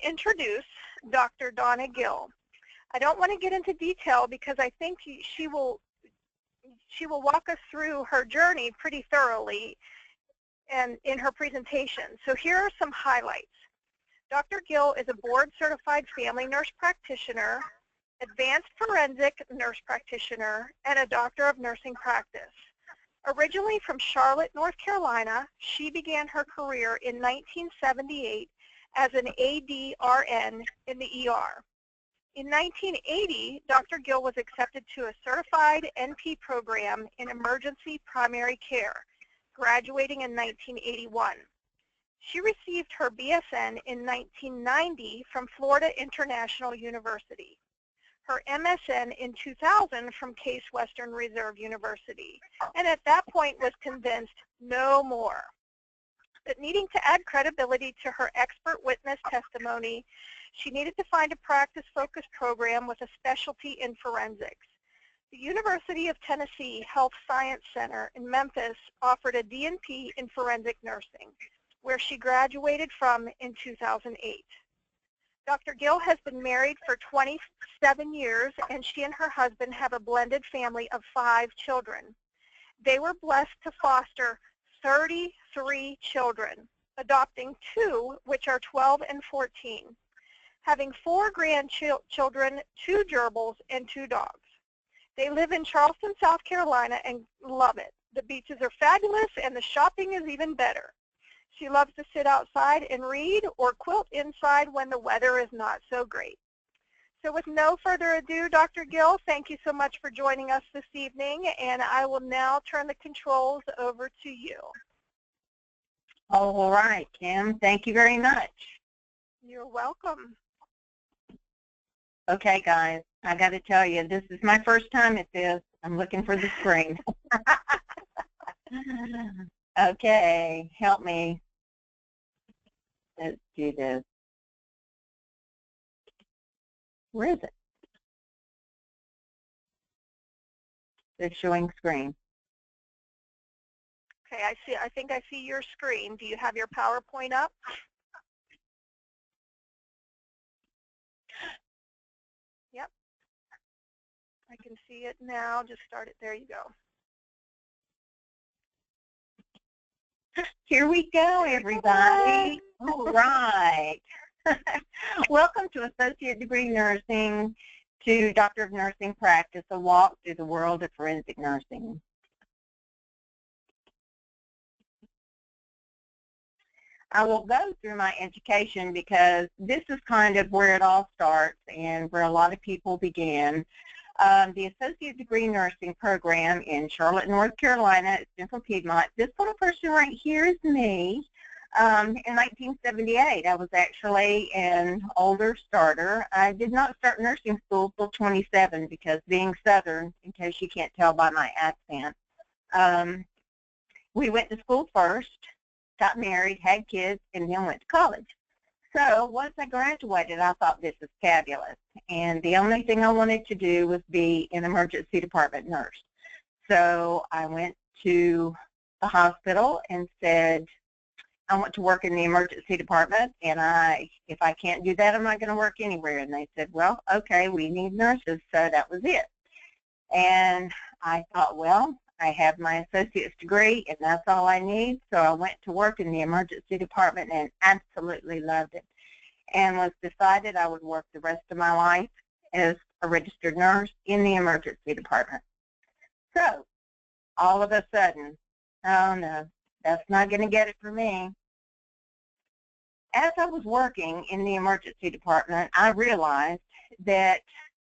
introduce Dr. Donna Gill. I don't want to get into detail because I think she will walk us through her journey pretty thoroughly and in her presentation. So here are some highlights. Dr. Gill is a board-certified family nurse practitioner, advanced forensic nurse practitioner, and a doctor of nursing practice. Originally from Charlotte, North Carolina, she began her career in 1978 as an ADRN in the ER. In 1980, Dr. Gill was accepted to a certified NP program in emergency primary care, graduating in 1981. She received her BSN in 1990 from Florida International University, her MSN in 2000 from Case Western Reserve University, and at that point was convinced no more. But needing to add credibility to her expert witness testimony, she needed to find a practice-focused program with a specialty in forensics. The University of Tennessee Health Science Center in Memphis offered a DNP in forensic nursing, where she graduated from in 2008. Dr. Gill has been married for 27 years, and she and her husband have a blended family of 5 children. They were blessed to foster 33 children, adopting 2, which are 12 and 14, having 4 grandchildren, 2 gerbils, and 2 dogs. They live in Charleston, South Carolina, and love it. The beaches are fabulous, and the shopping is even better. She loves to sit outside and read or quilt inside when the weather is not so great. So with no further ado, Dr. Gill, thank you so much for joining us this evening, and I will now turn the controls over to you. All right, Kim, thank you very much. You're welcome. Okay, guys, I got to tell you, this is my first time at this. I'm looking for the screen. Okay, help me. Let's do this. Where is it? It's showing screen. Okay, I think I see your screen. Do you have your PowerPoint up? Yep. I can see it now. Just start it. There you go. Here we go, everybody. All right. Welcome to Associate Degree Nursing to Doctor of Nursing Practice, a walk through the world of forensic nursing. I will go through my education because this is kind of where it all starts and where a lot of people begin. The Associate Degree Nursing program in Charlotte, North Carolina at Central Piedmont. This little person right here is me. In 1978, I was actually an older starter. I did not start nursing school till 27 because being Southern, in case you can't tell by my accent, we went to school first, got married, had kids, and then went to college. So once I graduated, I thought this is fabulous. And the only thing I wanted to do was be an emergency department nurse. So I went to the hospital and said, I want to work in the emergency department, and if I can't do that, I'm not going to work anywhere. And they said, well, okay, we need nurses. So that was it. And I thought, well, I have my associate's degree, and that's all I need. So I went to work in the emergency department and absolutely loved it, and was decided I would work the rest of my life as a registered nurse in the emergency department. So all of a sudden, oh no, that's not going to get it for me. As I was working in the emergency department, I realized that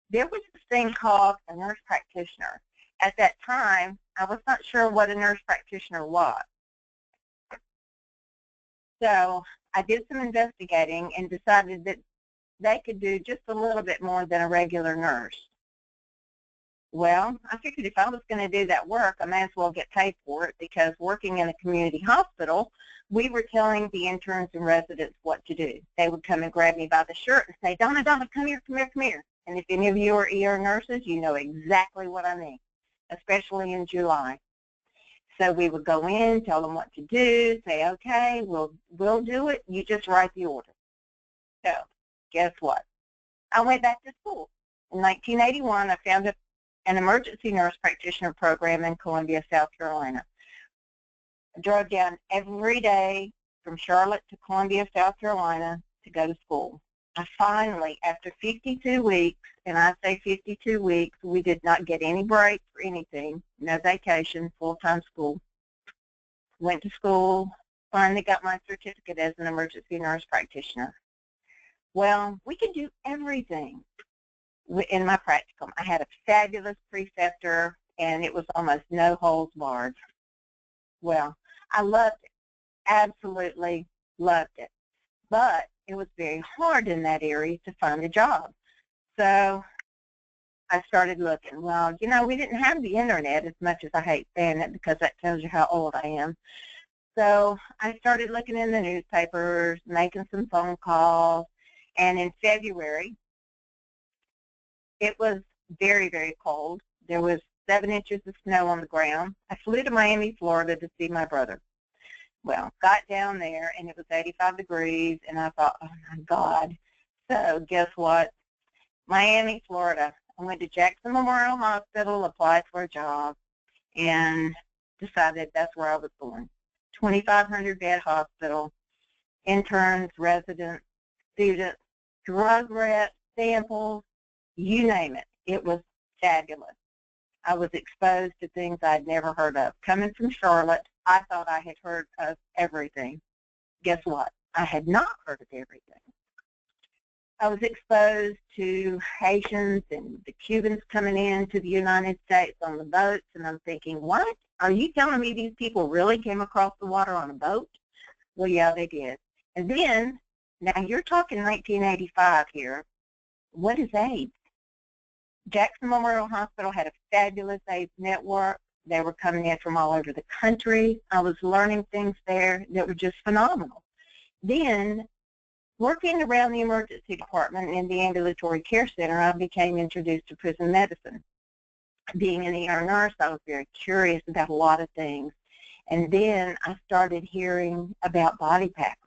there was this thing called a nurse practitioner. At that time, I was not sure what a nurse practitioner was. So I did some investigating and decided that they could do just a little bit more than a regular nurse. Well, I figured if I was going to do that work, I may as well get paid for it, because working in a community hospital, we were telling the interns and residents what to do. They would come and grab me by the shirt and say, Donna, Donna, come here, come here, come here. And if any of you are ER nurses, you know exactly what I mean, especially in July. So we would go in, tell them what to do, say, okay, we'll do it. You just write the order. So guess what? I went back to school. In 1981, I found an emergency nurse practitioner program in Columbia, South Carolina. I drove down every day from Charlotte to Columbia, South Carolina to go to school. I finally, after 52 weeks, and I say 52 weeks, we did not get any break or anything, no vacation, full-time school. Went to school, finally got my certificate as an emergency nurse practitioner. Well, we could do everything in my practicum. I had a fabulous preceptor, and it was almost no holds barred. Well, I loved it, absolutely loved it. But it was very hard in that area to find a job. So I started looking. Well, you know, we didn't have the internet, as much as I hate saying it because that tells you how old I am. So I started looking in the newspapers, making some phone calls, and in February, it was very, very cold. There was 7 inches of snow on the ground. I flew to Miami, Florida to see my brother. Well, got down there, and it was 85 degrees, and I thought, oh, my God. So guess what? Miami, Florida. I went to Jackson Memorial Hospital, applied for a job, and decided that's where I was going. 2,500-bed hospital, interns, residents, students, drug reps, samples, you name it. It was fabulous. I was exposed to things I'd never heard of. Coming from Charlotte, I thought I had heard of everything. Guess what? I had not heard of everything. I was exposed to Haitians and the Cubans coming into the United States on the boats, and I'm thinking, what? Are you telling me these people really came across the water on a boat? Well, yeah, they did. And then, now you're talking 1985 here. What is AIDS? Jackson Memorial Hospital had a fabulous AIDS network. They were coming in from all over the country. I was learning things there that were just phenomenal. Then, working around the emergency department in the ambulatory care center, I became introduced to prison medicine. Being an ER nurse, I was very curious about a lot of things. And then I started hearing about body packers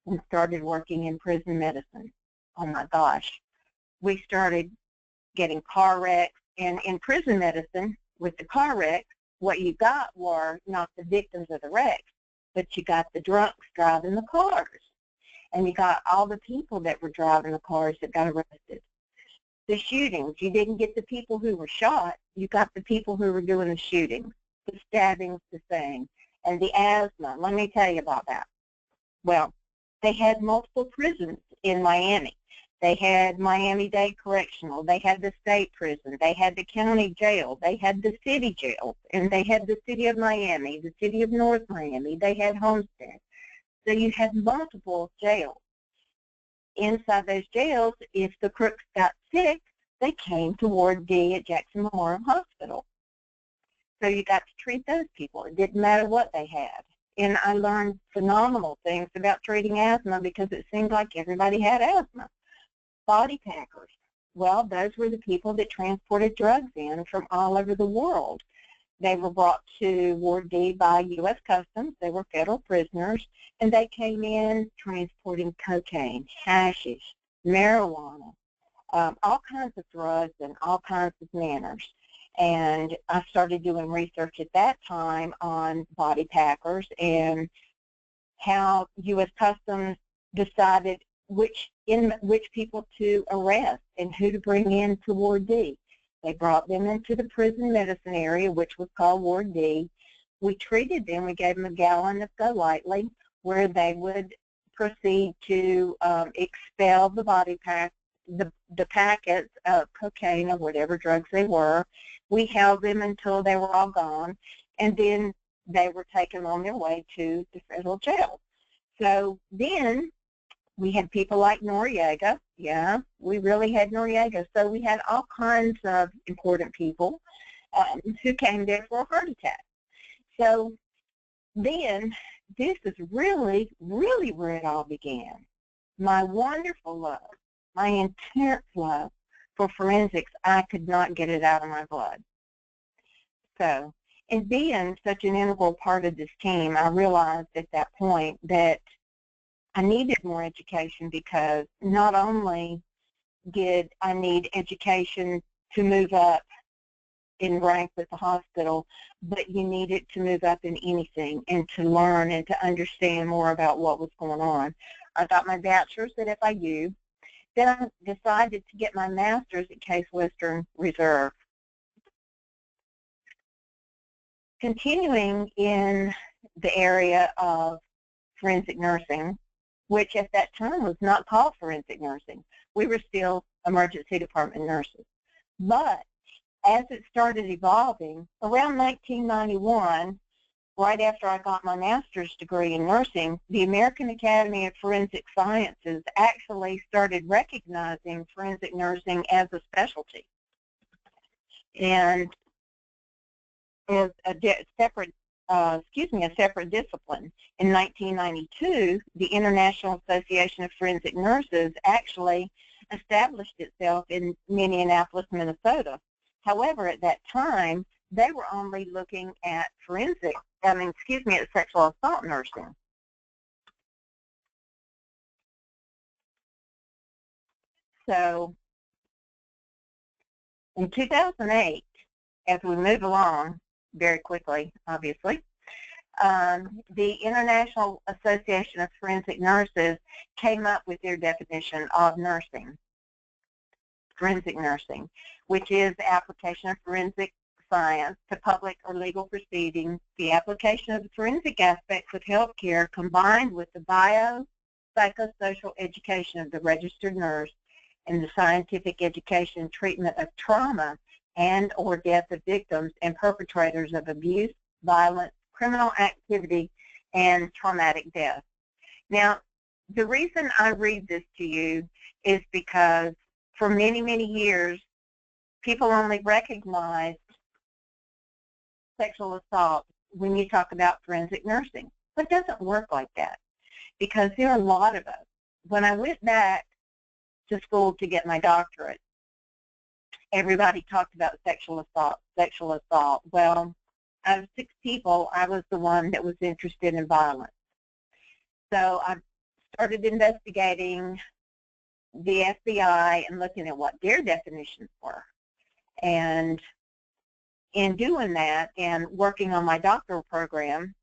and started working in prison medicine. Oh my gosh. We started getting car wrecks, and in prison medicine, with the car wrecks, what you got were not the victims of the wrecks, but you got the drunks driving the cars. And you got all the people that were driving the cars that got arrested. The shootings, you didn't get the people who were shot, you got the people who were doing the shootings. The stabbings, the same. And the asthma, let me tell you about that. Well, they had multiple prisons in Miami. They had Miami-Dade Correctional. They had the state prison. They had the county jail. They had the city jail. And they had the city of Miami, the city of North Miami. They had Homestead. So you had multiple jails. Inside those jails, if the crooks got sick, they came to Ward D at Jackson Memorial Hospital. So you got to treat those people. It didn't matter what they had. And I learned phenomenal things about treating asthma because it seemed like everybody had asthma. Body packers. Well, those were the people that transported drugs in from all over the world. They were brought to Ward D by U.S. Customs. They were federal prisoners, and they came in transporting cocaine, hashish, marijuana, all kinds of drugs in all kinds of manners. And I started doing research at that time on body packers and how U.S. Customs decided which people to arrest and who to bring in to Ward D. They brought them into the prison medicine area, which was called Ward D. We treated them. We gave them a gallon of Go Lightly, where they would proceed to expel the body pack, the packets of cocaine or whatever drugs they were. We held them until they were all gone, and then they were taken on their way to the federal jail. So then we had people like Noriega. Yeah, we really had Noriega. So we had all kinds of important people who came there for a heart attack. So then this is really, really where it all began. My wonderful love, my intense love for forensics, I could not get it out of my blood. So, and being such an integral part of this team, I realized at that point that I needed more education because not only did I need education to move up in rank with the hospital, but you needed to move up in anything and to learn and to understand more about what was going on. I got my bachelor's at FIU. Then I decided to get my master's at Case Western Reserve. Continuing in the area of forensic nursing, which at that time was not called forensic nursing. We were still emergency department nurses. But as it started evolving, around 1991, right after I got my master's degree in nursing, the American Academy of Forensic Sciences actually started recognizing forensic nursing as a specialty. And as a separate discipline. In 1992, the International Association of Forensic Nurses actually established itself in Minneapolis, Minnesota. However, at that time, they were only looking at at sexual assault nursing. So, in 2008, as we move along very quickly, obviously, the International Association of Forensic Nurses came up with their definition of nursing, forensic nursing, which is the application of forensic science to public or legal proceedings, the application of the forensic aspects of healthcare combined with the psychosocial education of the registered nurse and the scientific education and treatment of trauma and or death of victims and perpetrators of abuse, violence, criminal activity, and traumatic death. Now, the reason I read this to you is because for many, many years, people only recognized sexual assault when you talk about forensic nursing. But it doesn't work like that because there are a lot of us. When I went back to school to get my doctorate, everybody talked about sexual assault. Well, out of 6 people, I was the one that was interested in violence. So I started investigating the FBI and looking at what their definitions were. And in doing that and working on my doctoral program,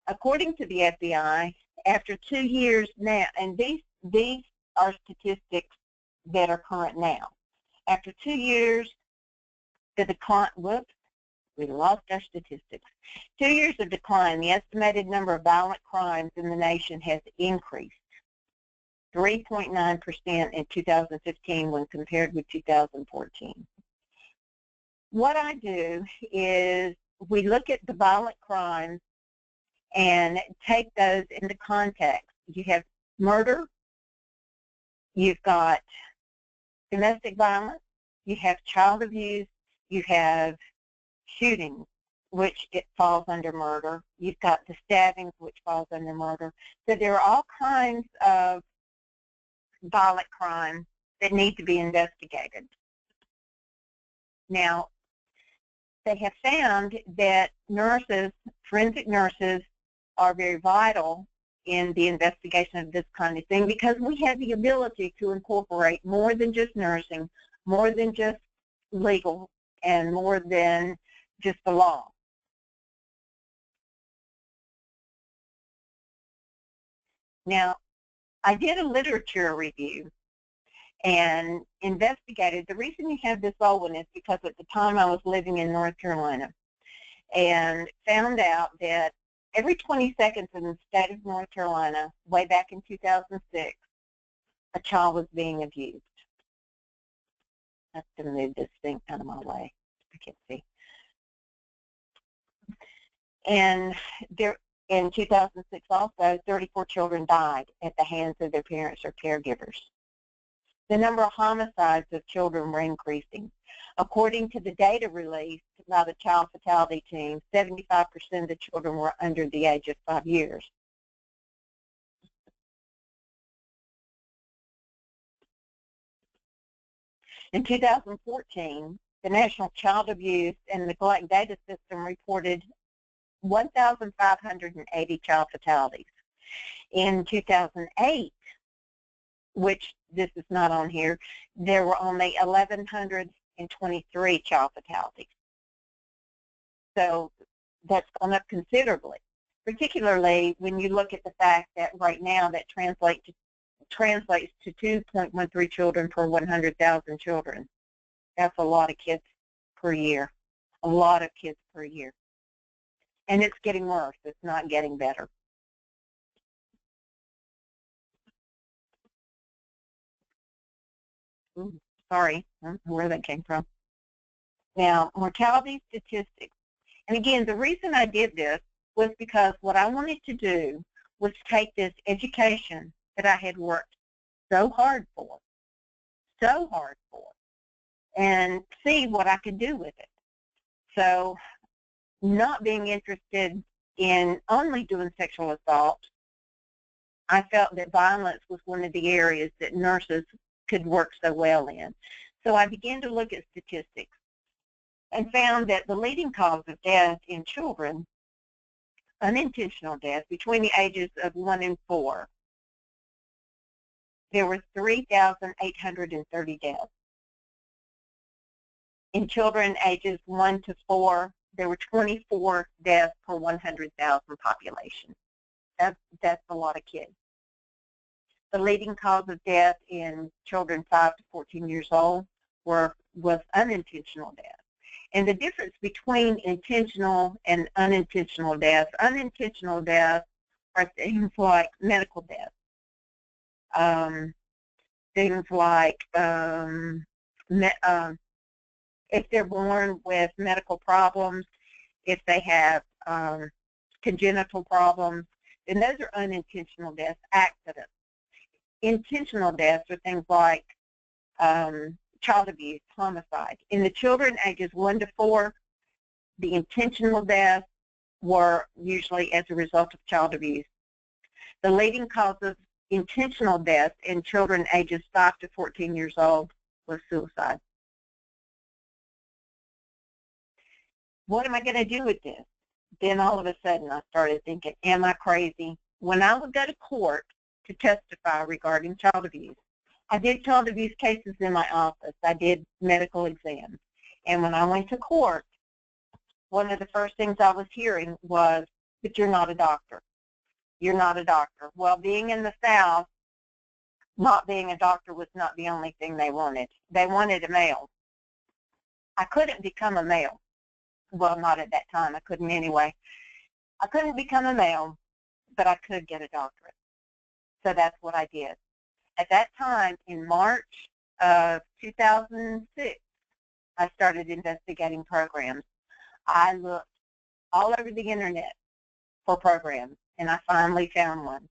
according to the FBI, after 2 years now, and these are statistics that are current now. After 2 years, the decline, we lost our statistics. 2 years of decline, the estimated number of violent crimes in the nation has increased 3.9% in 2015 when compared with 2014. What I do is we look at the violent crimes and take those into context. You have murder, you've got domestic violence, you have child abuse, you have shootings, which it falls under murder. You've got the stabbings, which falls under murder. So there are all kinds of violent crimes that need to be investigated. Now, they have found that nurses, forensic nurses, are very vital in the investigation of this kind of thing because we have the ability to incorporate more than just nursing, more than just legal, and more than just the law. Now, I did a literature review and investigated. The reason you have this old one is because at the time I was living in North Carolina and found out that every 20 seconds in the state of North Carolina, way back in 2006, a child was being abused. I have to move this thing out of my way. I can't see. And there, in 2006 also, 34 children died at the hands of their parents or caregivers. The number of homicides of children were increasing. According to the data released by the Child Fatality Team, 75% of the children were under the age of 5 years. In 2014, the National Child Abuse and Neglect Data System reported 1,580 child fatalities. In 2008, which this is not on here, there were only 1,123 child fatalities. So that's gone up considerably, particularly when you look at the fact that right now that translates to 2.13 children per 100,000 children. That's a lot of kids per year, a lot of kids per year. And it's getting worse. It's not getting better. Ooh, sorry, I don't know where that came from. Now, mortality statistics. And again, the reason I did this was because what I wanted to do was take this education that I had worked so hard for, and see what I could do with it. So not being interested in only doing sexual assault, I felt that violence was one of the areas that nurses could work so well in. So I began to look at statistics and found that the leading cause of death in children, unintentional death, between the ages of 1 and 4, there were 3,830 deaths. In children ages 1 to 4, there were 24 deaths per 100,000 population. That's a lot of kids. The leading cause of death in children 5 to 14 years old was unintentional death. And the difference between intentional and unintentional death are things like medical death, things like if they're born with medical problems, if they have congenital problems, then those are unintentional deaths, accidents. Intentional deaths are things like child abuse, homicide. In the children ages 1 to 4, the intentional deaths were usually as a result of child abuse. The leading cause of intentional death in children ages 5 to 14 years old was suicide. What am I going to do with this? Then all of a sudden I started thinking, am I crazy? When I would go to court to testify regarding child abuse, I did child abuse cases in my office. I did medical exams. And when I went to court, one of the first things I was hearing was, but you're not a doctor. You're not a doctor. Well, being in the South, not being a doctor was not the only thing they wanted. They wanted a male. I couldn't become a male. Well, not at that time. I couldn't anyway. I couldn't become a male, but I could get a doctorate. So that's what I did. At that time, in March of 2006, I started investigating programs. I looked all over the internet for programs, and I finally found one.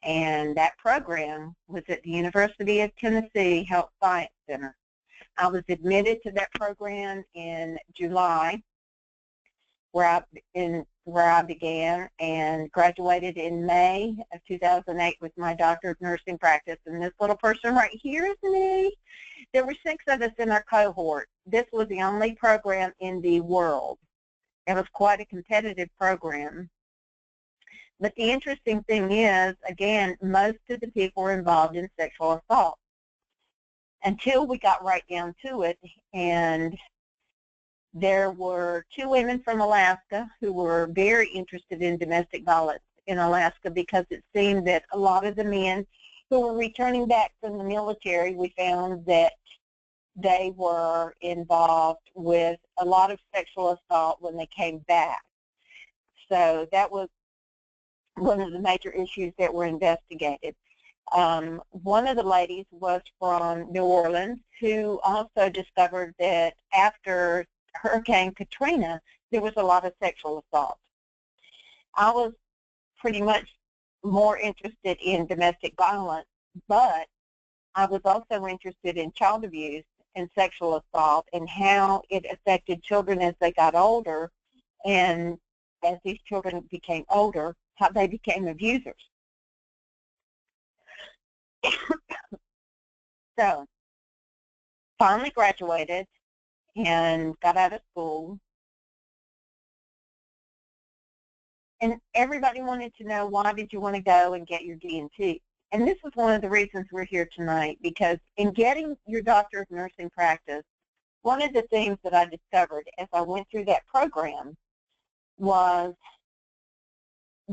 And that program was at the University of Tennessee Health Science Center. I was admitted to that program in July, where I began, and graduated in May of 2008 with my Doctor of Nursing practice. And this little person right here is me. There were 6 of us in our cohort. This was the only program in the world. It was quite a competitive program. But the interesting thing is, again, most of the people were involved in sexual assault until we got right down to it. And there were 2 women from Alaska who were very interested in domestic violence in Alaska, because it seemed that a lot of the men who were returning back from the military, we found that they were involved with a lot of sexual assault when they came back. So that was one of the major issues that were investigated. One of the ladies was from New Orleans, who also discovered that after Hurricane Katrina, there was a lot of sexual assault. I was pretty much more interested in domestic violence, but I was also interested in child abuse and sexual assault and how it affected children as they got older, and as these children became older, how they became abusers. So, finally graduated and got out of school, And everybody wanted to know, why did you want to go and get your D&T? And this is one of the reasons we're here tonight, because in getting your Doctor of Nursing practice, one of the things that I discovered as I went through that program was,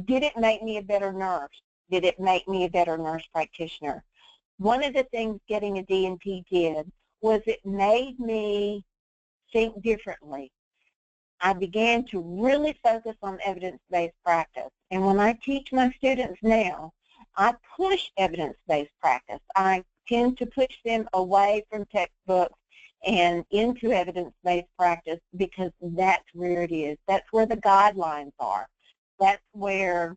did it make me a better nurse? Did it make me a better nurse practitioner? One of the things getting a D&T did was it made me think differently. I began to really focus on evidence-based practice. And when I teach my students now, I push evidence-based practice. I tend to push them away from textbooks and into evidence-based practice, because that's where it is. That's where the guidelines are. That's where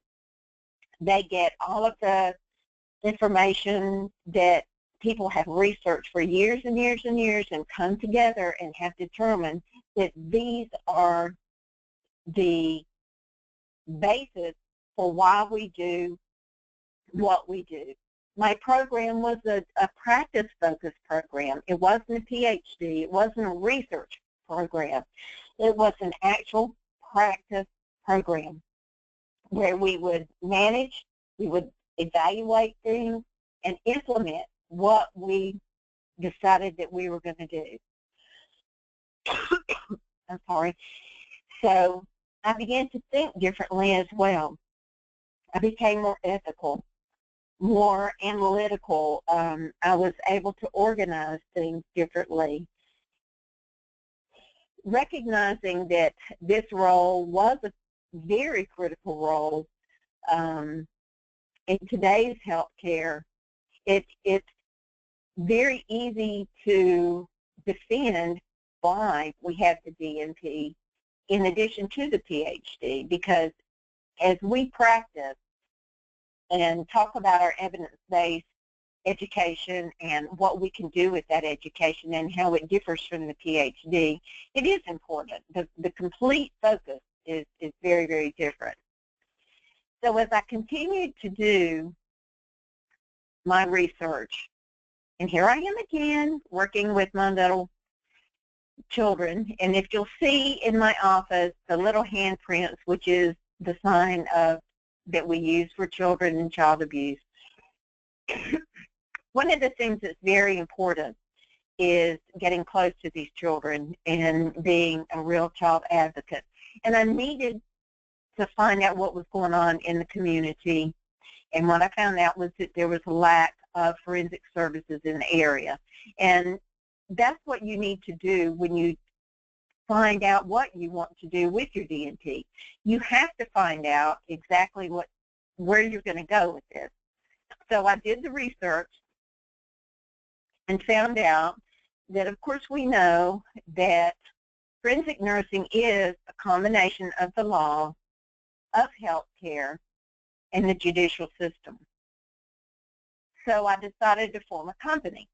they get all of the information that people have researched for years and years and years and come together and have determined that these are the basis for why we do what we do. My program was a practice-focused program. It wasn't a PhD. It wasn't a research program. It was an actual practice program where we would manage, we would evaluate things, and implement what we decided that we were going to do. I'm sorry. So I began to think differently as well. I became more ethical, more analytical. I was able to organize things differently, recognizing that this role was a very critical role in today's healthcare. It's very easy to defend why we have the D&T in addition to the PhD, because as we practice and talk about our evidence-based education and what we can do with that education and how it differs from the PhD, it is important. The complete focus is very, very different. So as I continued to do my research, and here I am again working with my little children, and if you'll see in my office the little handprints, which is the sign of that we use for children and child abuse, one of the things that's very important is getting close to these children and being a real child advocate. And I needed to find out what was going on in the community, and what I found out was that there was a lack of forensic services in the area. And that's what you need to do when you find out what you want to do with your D&T. You have to find out exactly where you're going to go with this. So I did the research and found out that, of course, we know that forensic nursing is a combination of the law, of healthcare, and the judicial system. So I decided to form a company,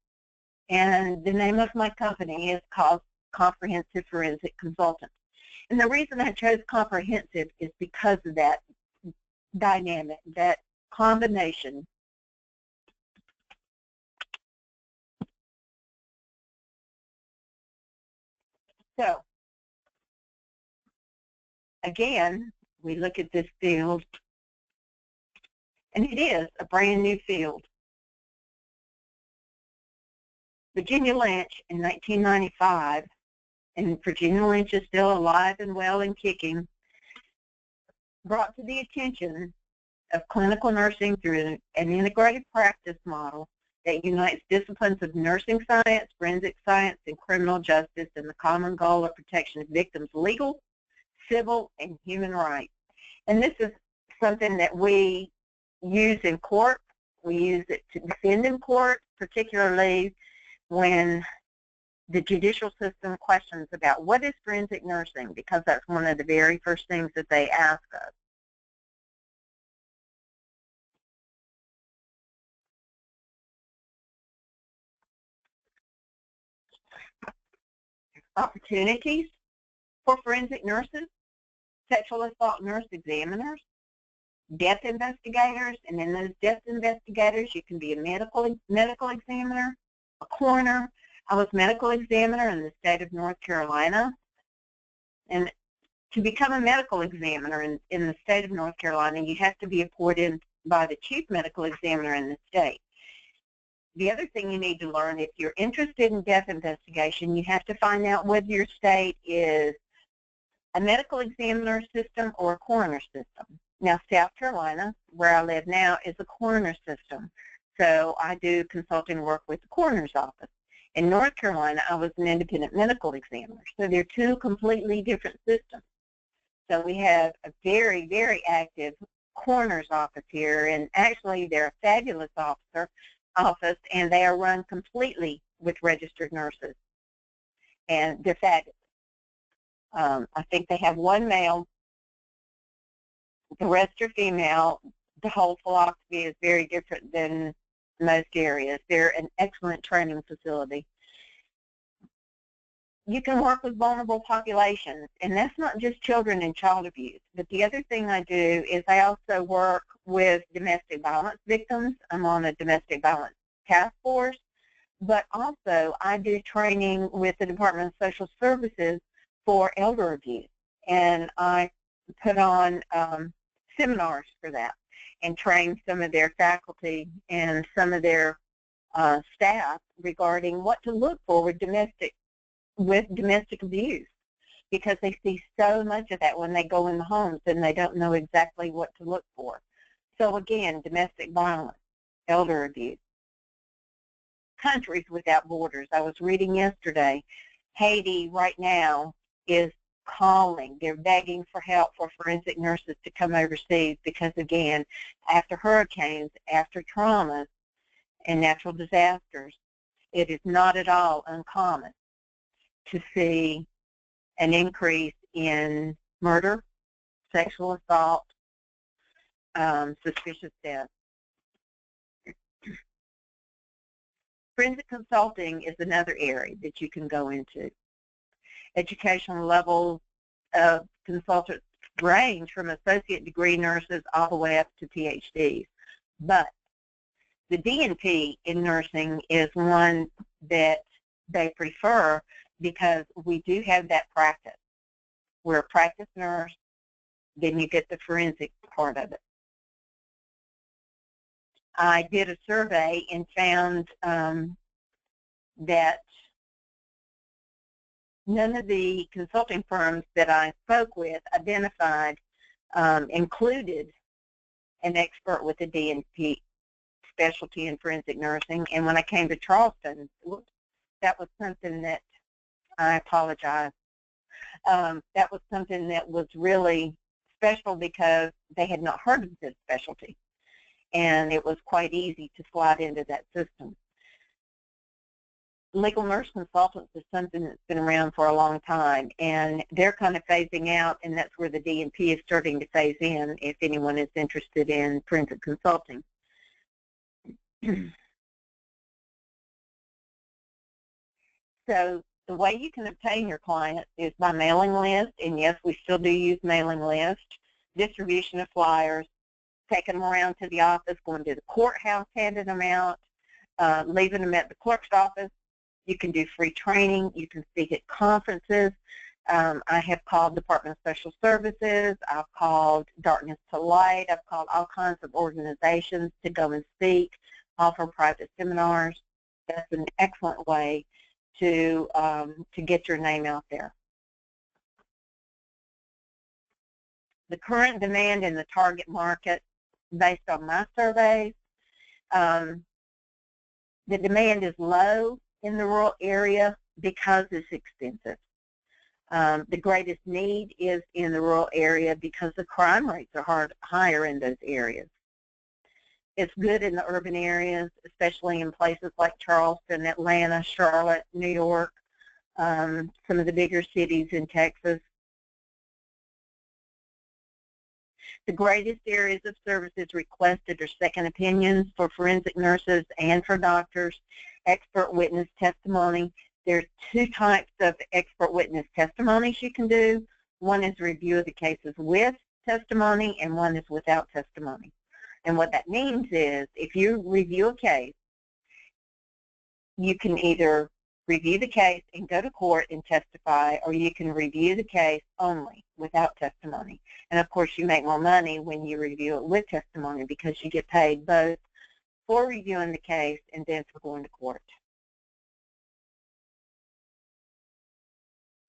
and the name of my company is called Comprehensive Forensic Consultant. And the reason I chose comprehensive is because of that dynamic, that combination. So, again, we look at this field, and it is a brand new field. Virginia Lynch in 1995, and Virginia Lynch is still alive and well and kicking, brought to the attention of clinical nursing through an integrated practice model that unites disciplines of nursing science, forensic science, and criminal justice in the common goal of protection of victims' legal, civil, and human rights. And this is something that we use in court. We use it to defend in court, particularly when the judicial system questions about what is forensic nursing, because that's one of the very first things that they ask us. Opportunities for forensic nurses, sexual assault nurse examiners, death investigators, and in those death investigators you can be a medical examiner, a coroner. I was medical examiner in the state of North Carolina, and To become a medical examiner in the state of North Carolina, you have to be appointed by the chief medical examiner in the state. The other thing you need to learn, if you're interested in death investigation, you have to find out whether your state is a medical examiner system or a coroner system. Now, South Carolina, where I live now, is a coroner system. So I do consulting work with the coroner's office. In North Carolina, I was an independent medical examiner. So they're two completely different systems. So we have a very, very active coroner's office here, and actually they're a fabulous office, and they are run completely with registered nurses, and they're fabulous. I think they have one male, the rest are female. The whole philosophy is very different than most areas. They're an excellent training facility. You can work with vulnerable populations, and that's not just children and child abuse. But the other thing I do is I also work with domestic violence victims. I'm on a domestic violence task force, but also I do training with the Department of Social Services for elder abuse, and I put on seminars for that and train some of their faculty and some of their staff regarding what to look for with domestic abuse, because they see so much of that when they go in the homes and they don't know exactly what to look for. So again, domestic violence, elder abuse. Countries without borders. I was reading yesterday, Haiti right now is calling. They're begging for help for forensic nurses to come overseas because, again, after hurricanes, after traumas and natural disasters, it is not at all uncommon to see an increase in murder, sexual assault, suspicious death. Forensic consulting is another area that you can go into. Educational levels of consultants range from associate degree nurses all the way up to PhDs. But the DNP in nursing is one that they prefer because we do have that practice. We're a practice nurse, then you get the forensic part of it. I did a survey and found that none of the consulting firms that I spoke with identified included an expert with a DNP specialty in forensic nursing. And when I came to Charleston, that was something that, I apologize, that was something that was really special because they had not heard of this specialty. And it was quite easy to slide into that system. Legal nurse consultants is something that's been around for a long time, and they're kind of phasing out, and that's where the DNP is starting to phase in if anyone is interested in forensic consulting. So the way you can obtain your clients is by mailing list, and yes, we still do use mailing list, distribution of flyers, taking them around to the office, going to the courthouse, handing them out, leaving them at the clerk's office. You can do free training. You can speak at conferences. I have called Department of Social Services. I've called Darkness to Light. I've called all kinds of organizations to go and speak, offer private seminars. That's an excellent way to get your name out there. The current demand in the target market, based on my surveys, the demand is low in the rural area because it's expensive. The greatest need is in the rural area because the crime rates are higher in those areas. It's good in the urban areas, especially in places like Charleston, Atlanta, Charlotte, New York, some of the bigger cities in Texas. The greatest areas of services requested are second opinions for forensic nurses and for doctors, expert witness testimony. There's two types of expert witness testimonies you can do. One is review of the cases with testimony, and one is without testimony. And what that means is if you review a case, you can either review the case and go to court and testify, or you can review the case only without testimony. And of course, you make more money when you review it with testimony because you get paid both for reviewing the case and then for going to court.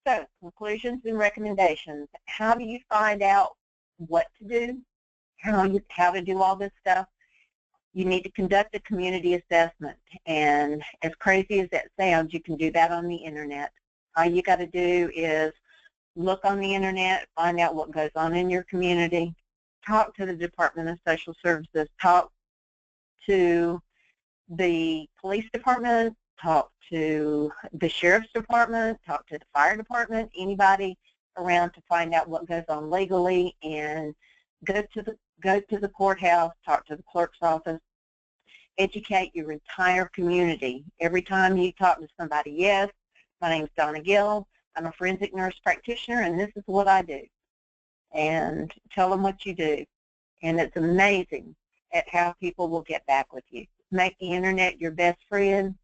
So, conclusions and recommendations. How do you find out what to do? How to do all this stuff? You need to conduct a community assessment, and as crazy as that sounds, you can do that on the internet. All you got to do is look on the internet, find out what goes on in your community, talk to the Department of Social Services, talk to the police department, talk to the sheriff's department, talk to the fire department, anybody around to find out what goes on legally, and go to the courthouse, talk to the clerk's office, educate your entire community. Every time you talk to somebody, yes, my name is Donna Gill, I'm a forensic nurse practitioner, and this is what I do. And tell them what you do. And it's amazing at how people will get back with you. Make the internet your best friend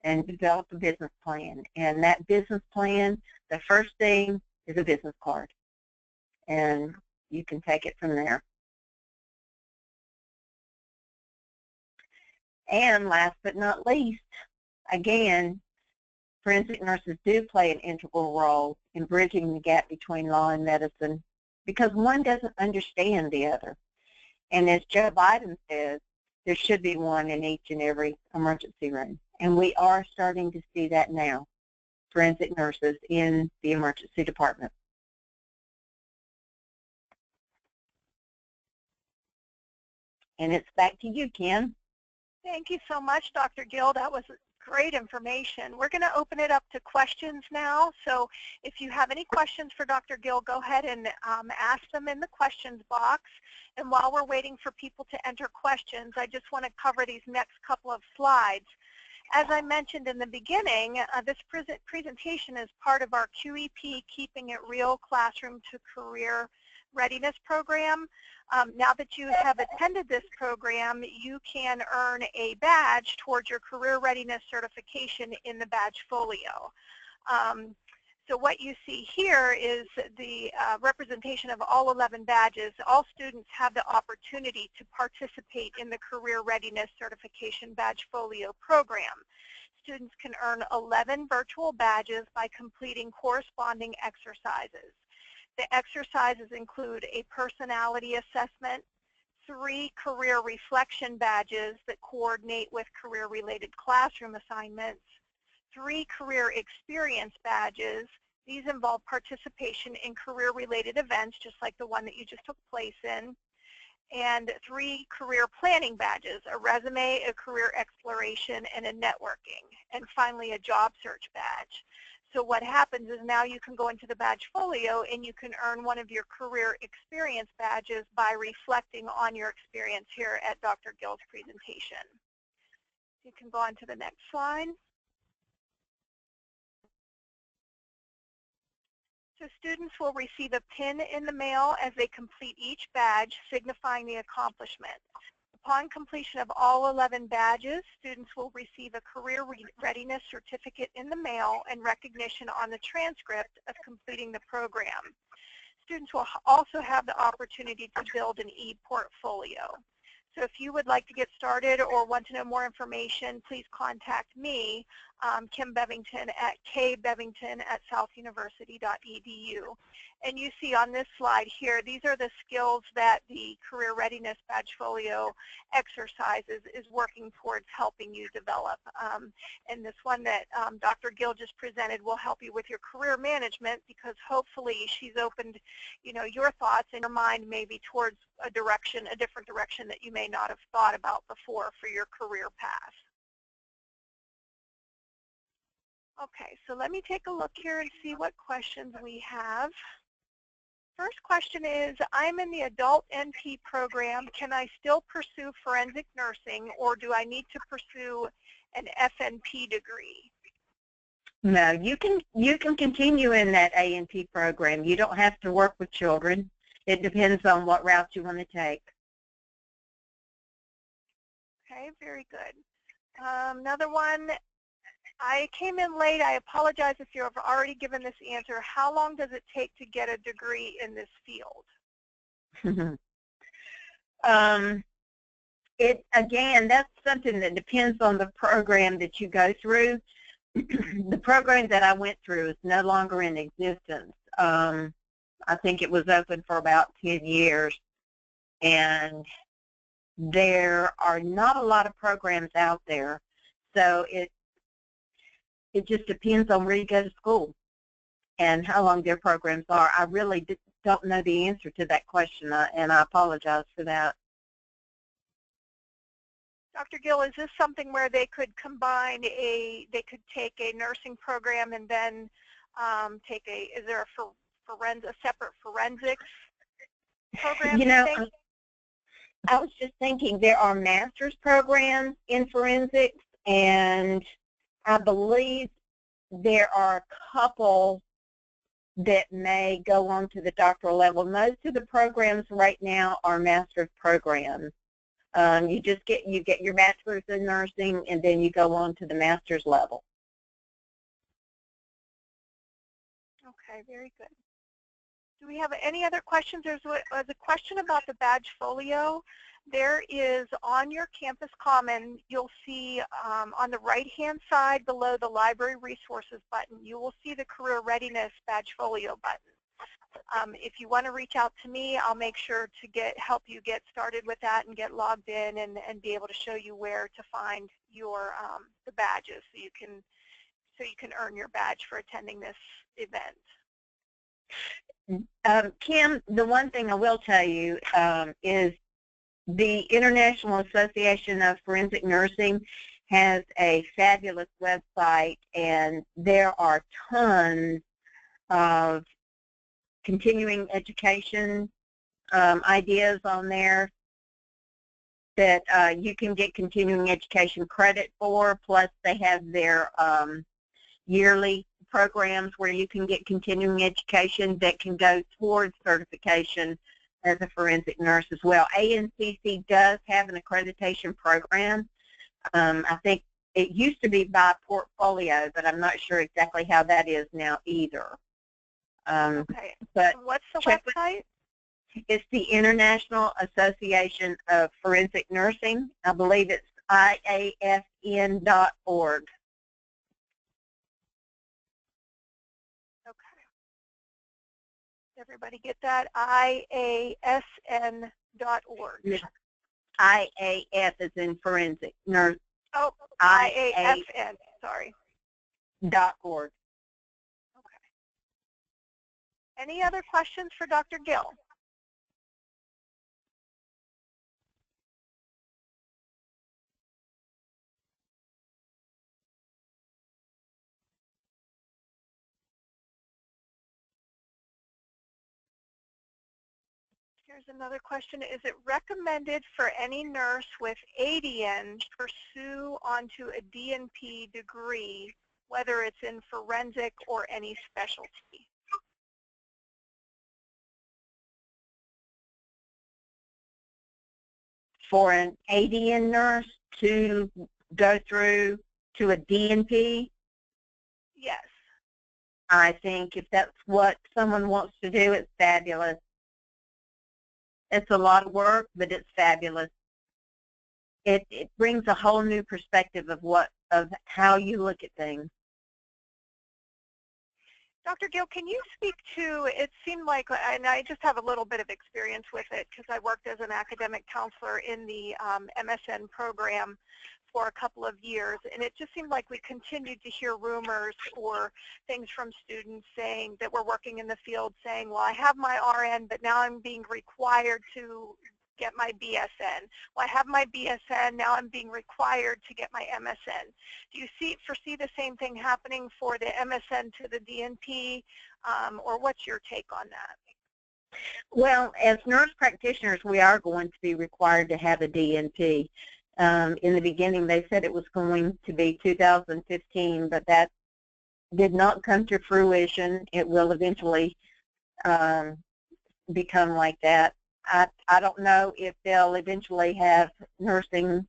and develop a business plan. And that business plan, the first thing is a business card. And you can take it from there. And last but not least, again, forensic nurses do play an integral role in bridging the gap between law and medicine because one doesn't understand the other. And as Joe Biden says, there should be one in each and every emergency room. And we are starting to see that now, forensic nurses in the emergency department. And it's back to you, Kim. Thank you so much, Dr. Gill. That was great information. We're going to open it up to questions now. So if you have any questions for Dr. Gill, go ahead and ask them in the questions box. And while we're waiting for people to enter questions, I just want to cover these next couple of slides. As I mentioned in the beginning, this presentation is part of our QEP Keeping It Real Classroom to Career Readiness Program. Now that you have attended this program, you can earn a badge towards your career readiness certification in the badge folio. So what you see here is the representation of all 11 badges. All students have the opportunity to participate in the Career Readiness Certification Badge Folio program. Students can earn 11 virtual badges by completing corresponding exercises. The exercises include a personality assessment, 3 career reflection badges that coordinate with career-related classroom assignments, 3 career experience badges. These involve participation in career-related events, just like the one that you just took place in, and 3 career planning badges, a resume, a career exploration, and a networking, and finally a job search badge. So what happens is now you can go into the badge folio and you can earn one of your career experience badges by reflecting on your experience here at Dr. Gill's presentation. You can go on to the next slide. So students will receive a pin in the mail as they complete each badge, signifying the accomplishment. Upon completion of all 11 badges, students will receive a career readiness certificate in the mail and recognition on the transcript of completing the program. Students will also have the opportunity to build an e-portfolio. So if you would like to get started or want to know more information, please contact me, Kim Bevington at kbevington@southuniversity.edu. And you see on this slide here, these are the skills that the Career Readiness Badge Folio exercises is working towards helping you develop. And this one that Dr. Gill just presented will help you with your career management because hopefully she's opened, your thoughts and your mind maybe towards a different direction that you may not have thought about before for your career path. Okay, so let me take a look here and see what questions we have. First question is, I'm in the adult NP program. Can I still pursue forensic nursing or do I need to pursue an FNP degree? No, you can continue in that A&P program. You don't have to work with children. It depends on what route you want to take. Okay, very good. Another one, I came in late. I apologize if you have already given this answer. How long does it take to get a degree in this field? Again, that's something that depends on the program that you go through. The program that I went through is no longer in existence. I think it was open for about 10 years, and there are not a lot of programs out there, so it just depends on where you go to school and how long their programs are. I really don't know the answer to that question, and I apologize for that. Dr. Gill, is this something where they could combine they could take a nursing program and then is there a separate forensics program? You know, I was just thinking there are master's programs in forensics, and I believe there are a couple that may go on to the doctoral level. Most of the programs right now are master's programs. You get your bachelor's in nursing, and then you go on to the master's level. Okay, very good. Do we have any other questions? There's a question about the badge folio. There is on your campus common, you'll see on the right-hand side below the library resources button, you will see the career readiness badge folio button. If you want to reach out to me, I'll make sure to help you get started with that and get logged in and be able to show you where to find your the badges so you can earn your badge for attending this event. Kim, the one thing I will tell you is the International Association of Forensic Nursing has a fabulous website, and there are tons of continuing education ideas on there that you can get continuing education credit for, plus they have their yearly programs where you can get continuing education that can go towards certification as a forensic nurse as well. ANCC does have an accreditation program. I think it used to be by portfolio, but I'm not sure exactly how that is now either. Okay. But what's the website? It's the International Association of Forensic Nursing. I believe it's iafn.org. Okay. Everybody get that? iafn.org. Yes. IAF is in forensic nurse. Oh, IAFN, sorry. .org. Okay. Any other questions for Dr. Gill? Here's another question. Is it recommended for any nurse with ADN to pursue onto a DNP degree, whether it's in forensic or any specialty? For an ADN nurse to go through to a DNP? Yes. I think if that's what someone wants to do, it's fabulous. It's a lot of work, but it's fabulous. It brings a whole new perspective of how you look at things. Dr. Gill, can you speak to, it seemed like, and I just have a little bit of experience with it because I worked as an academic counselor in the MSN program for a couple of years, and it just seemed like we continued to hear rumors or things from students saying that were working in the field saying, well, I have my RN, but now I'm being required to get my BSN. Well, I have my BSN, now I'm being required to get my MSN. Do you foresee the same thing happening for the MSN to the DNP, or what's your take on that? Well, as nurse practitioners, we are going to be required to have a DNP. In the beginning, they said it was going to be 2015, but that did not come to fruition. It will eventually become like that. I don't know if they'll eventually have nursing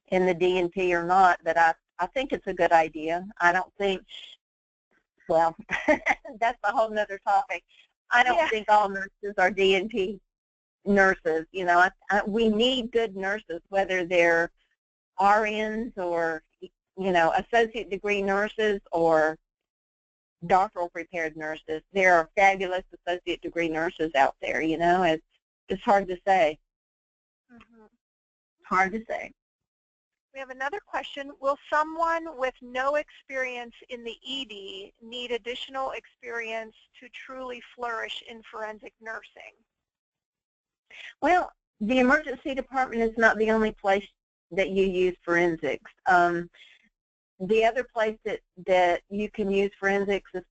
in the DNP or not, but I think it's a good idea. I don't think, well, that's a whole nother topic. I don't think all nurses are DNP nurses. You know, we need good nurses, whether they're RNs or, you know, associate degree nurses or doctoral prepared nurses. There are fabulous associate degree nurses out there, you know. It's hard to say. Mm-hmm. Hard to say. We have another question. Will someone with no experience in the ED need additional experience to truly flourish in forensic nursing? Well, the emergency department is not the only place that you use forensics. The other place that you can use forensics is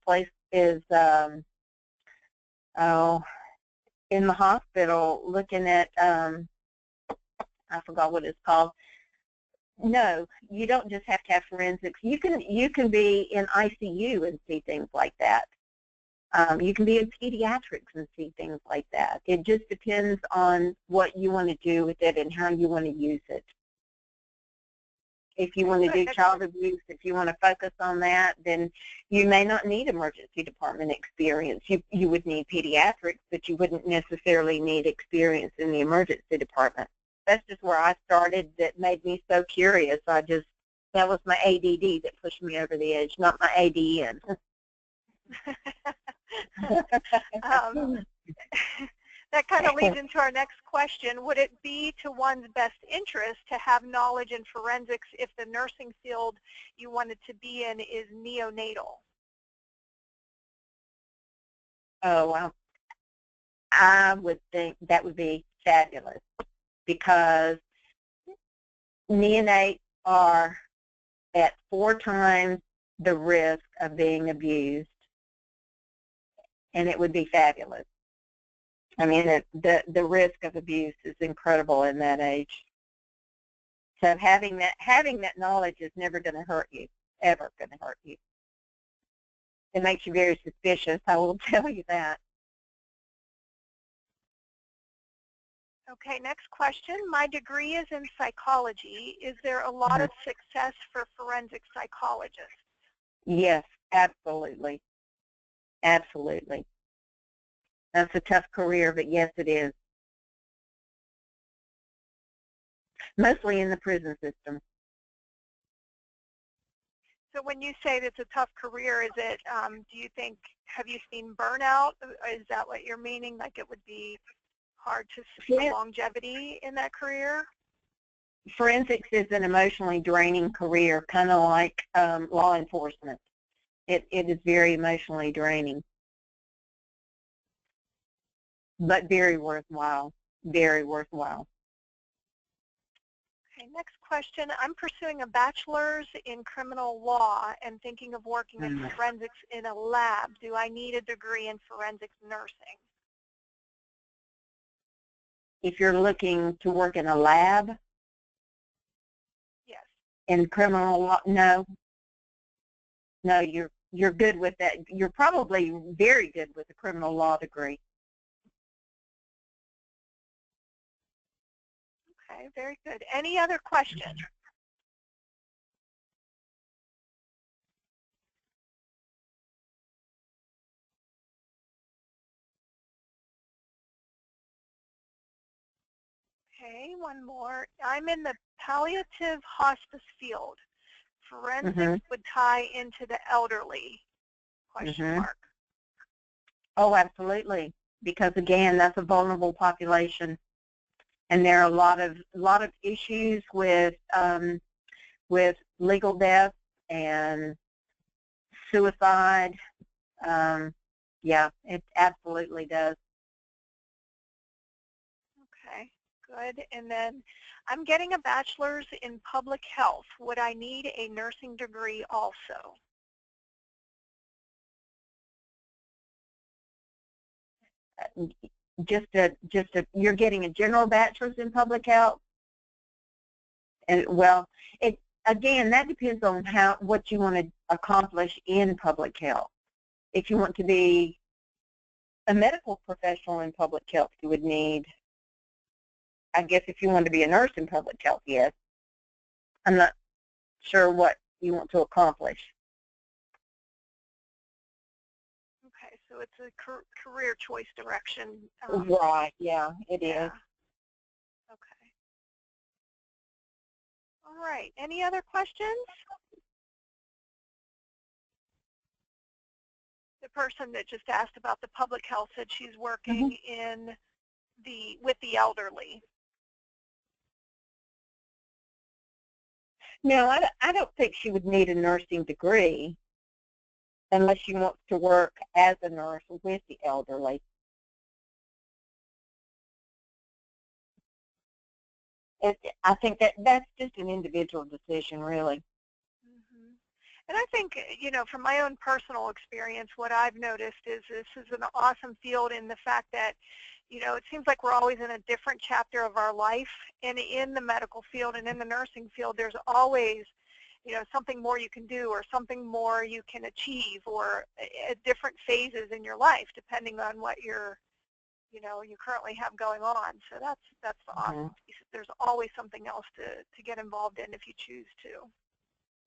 in the hospital, looking at, I forgot what it's called. No, you don't just have to have forensics. You can be in ICU and see things like that. You can be in pediatrics and see things like that. It just depends on what you want to do with it and how you want to use it. If you want to do child abuse, if you want to focus on that, then you may not need emergency department experience. You would need pediatrics, but you wouldn't necessarily need experience in the emergency department. That's just where I started. That made me so curious. That was my ADD that pushed me over the edge, not my ADN. That kind of leads into our next question. Would it be to one's best interest to have knowledge in forensics if the nursing field you wanted to be in is neonatal? Oh, well, I would think that would be fabulous, because neonates are at 4 times the risk of being abused, and it would be fabulous. I mean, the risk of abuse is incredible in that age. So having that knowledge is never going to hurt you, ever going to hurt you. It makes you very suspicious, I will tell you that. Okay, next question. My degree is in psychology. Is there a lot of success for forensic psychologists? Yes, absolutely. Absolutely. That's a tough career, but yes, it is. Mostly in the prison system. So when you say it's a tough career, is it, do you think, have you seen burnout? Is that what you're meaning? Like it would be hard to see longevity in that career? Forensics is an emotionally draining career, kind of like law enforcement. It is very emotionally draining, but very worthwhile, very worthwhile. Okay, next question. I'm pursuing a bachelor's in criminal law and thinking of working in forensics in a lab. Do I need a degree in forensics nursing? If you're looking to work in a lab? Yes. In criminal law? No. No, you're good with that. You're probably very good with a criminal law degree. Okay, very good. Any other questions? Okay, one more. I'm in the palliative hospice field. Forensics would tie into the elderly, question mark. Oh, absolutely. Because again, that's a vulnerable population. And there are a lot of issues with legal death and suicide. Yeah, it absolutely does. Okay, good. And then I'm getting a bachelor's in public health. Would I need a nursing degree also? You're getting a general bachelor's in public health, and well, again, that depends on what you want to accomplish in public health. If you want to be a medical professional in public health, you would need, I guess, if you want to be a nurse in public health, yes. I'm not sure what you want to accomplish. Okay, so it's a career choice direction. Right, yeah, it is. Okay. All right, any other questions? The person that just asked about the public health said she's working with the elderly. No, I don't think she would need a nursing degree unless she wants to work as a nurse with the elderly. I think that's just an individual decision, really. Mm-hmm. And I think, you know, from my own personal experience, what I've noticed is this is an awesome field in the fact that, you know, it seems like we're always in a different chapter of our life. And in the medical field and in the nursing field, there's always, you know, something more you can do or something more you can achieve or at different phases in your life, depending on what you're, you know, you currently have going on. So that's the awesome piece. There's always something else to get involved in if you choose to.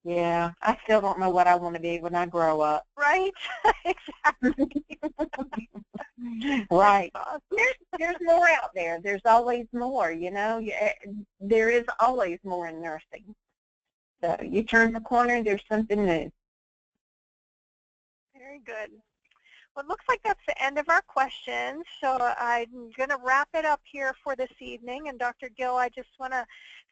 Yeah, I still don't know what I want to be when I grow up. Right? Exactly. Right. There's more out there. There's always more, you know. There is always more in nursing. So you turn the corner, there's something new. Very good. Well, it looks like that's the end of our questions, so I'm going to wrap it up here for this evening. And Dr. Gill, I just want to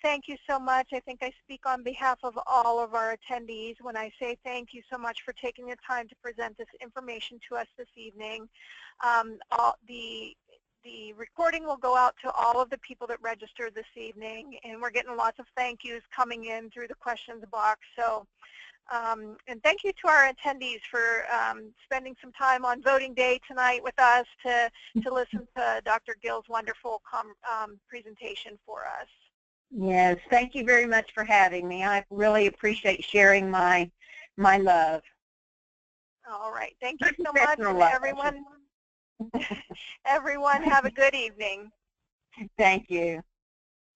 thank you so much. I think I speak on behalf of all of our attendees when I say thank you so much for taking the time to present this information to us this evening. The recording will go out to all of the people that registered this evening, and we're getting lots of thank yous coming in through the questions box. So. And thank you to our attendees for spending some time on voting day tonight with us to listen to Dr. Gill's wonderful presentation for us. Yes, thank you very much for having me. I really appreciate sharing my love. All right, thank you so much, and everyone have a good evening. Thank you.